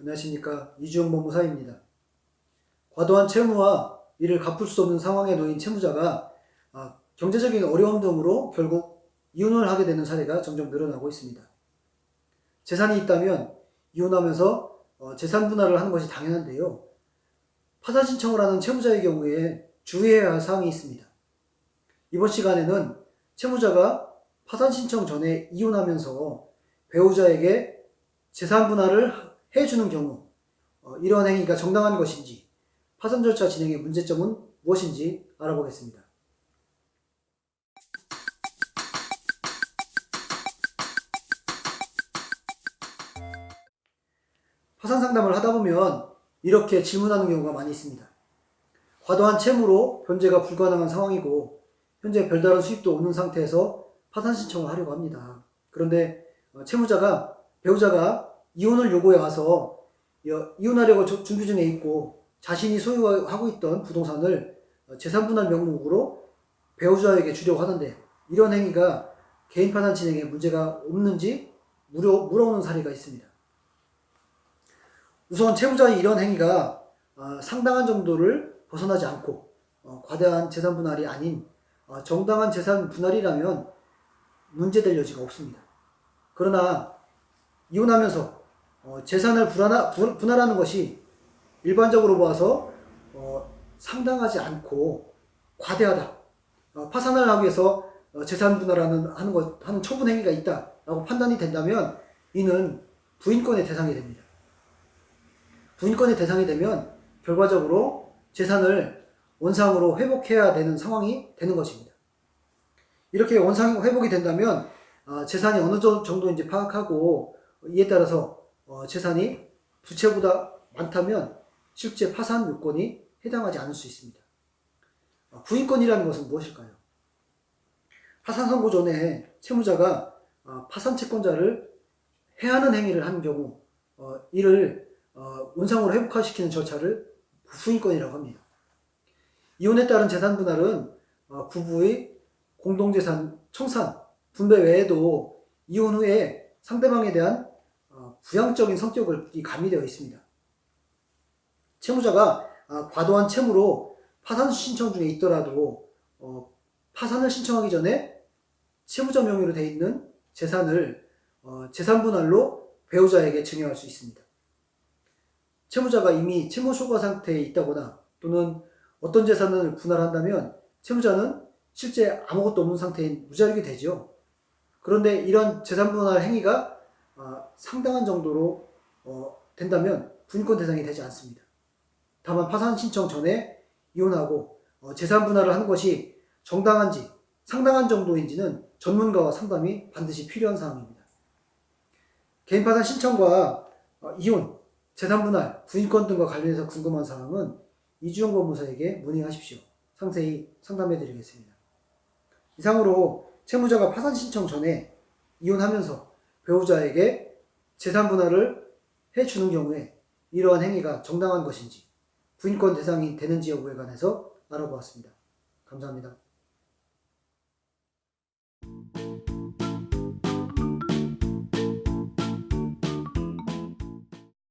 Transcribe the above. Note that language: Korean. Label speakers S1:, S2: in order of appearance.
S1: 안녕하십니까. 이주영 법무사입니다. 과도한 채무와 이를 갚을 수 없는 상황에 놓인 채무자가 경제적인 어려움 등으로 결국 이혼을 하게 되는 사례가 점점 늘어나고 있습니다. 재산이 있다면 이혼하면서 재산 분할을 하는 것이 당연한데요. 파산 신청을 하는 채무자의 경우에 주의해야 할 사항이 있습니다. 이번 시간에는 채무자가 파산 신청 전에 이혼하면서 배우자에게 재산 분할을 해주는 경우 이러한 행위가 정당한 것인지, 파산 절차 진행의 문제점은 무엇인지 알아보겠습니다. 파산 상담을 하다 보면 이렇게 질문하는 경우가 많이 있습니다. 과도한 채무로 변제가 불가능한 상황이고 현재 별다른 수입도 없는 상태에서 파산 신청을 하려고 합니다. 그런데 배우자가 이혼을 요구해 와서 이혼하려고 준비 중에 있고 자신이 소유하고 있던 부동산을 재산분할 명목으로 배우자에게 주려고 하는데 이런 행위가 개인 파산 진행에 문제가 없는지 물어오는 사례가 있습니다. 우선 채무자의 이런 행위가 상당한 정도를 벗어나지 않고 과다한 재산 분할이 아닌 정당한 재산 분할이라면 문제될 여지가 없습니다. 그러나 이혼하면서 재산을 분할하는 것이 일반적으로 보아서 상당하지 않고 과대하다. 파산을 하기 위해서 재산 분할하는 처분 행위가 있다라고 판단이 된다면 이는 부인권의 대상이 됩니다. 부인권의 대상이 되면 결과적으로 재산을 원상으로 회복해야 되는 상황이 되는 것입니다. 이렇게 원상 회복이 된다면 재산이 어느 정도인지 파악하고 이에 따라서 재산이 부채보다 많다면 실제 파산 요건이 해당하지 않을 수 있습니다. 부인권이라는 것은 무엇일까요? 파산 선고 전에 채무자가 파산 채권자를 해하는 행위를 한 경우 이를 원상으로 회복시키는 절차를 부인권이라고 합니다. 이혼에 따른 재산 분할은 부부의 공동재산 청산, 분배 외에도 이혼 후에 상대방에 대한 부양적인 성격이 가미되어 있습니다. 채무자가 과도한 채무로 파산 신청 중에 있더라도 파산을 신청하기 전에 채무자 명의로 되어 있는 재산을 재산 분할로 배우자에게 증여할 수 있습니다. 채무자가 이미 채무 초과 상태에 있다거나 또는 어떤 재산을 분할한다면 채무자는 실제 아무것도 없는 상태인 무자력이 되죠. 그런데 이런 재산 분할 행위가 상당한 정도로 된다면 부인권 대상이 되지 않습니다. 다만 파산 신청 전에 이혼하고 재산 분할을 하는 것이 정당한지 상당한 정도인지는 전문가와 상담이 반드시 필요한 사항입니다. 개인 파산 신청과 이혼, 재산 분할, 부인권 등과 관련해서 궁금한 사항은 이주영 법무사에게 문의하십시오. 상세히 상담해 드리겠습니다. 이상으로 채무자가 파산 신청 전에 이혼하면서 배우자에게 재산 분할을 해주는 경우에 이러한 행위가 정당한 것인지 부인권 대상이 되는지 여부에 관해서 알아보았습니다. 감사합니다.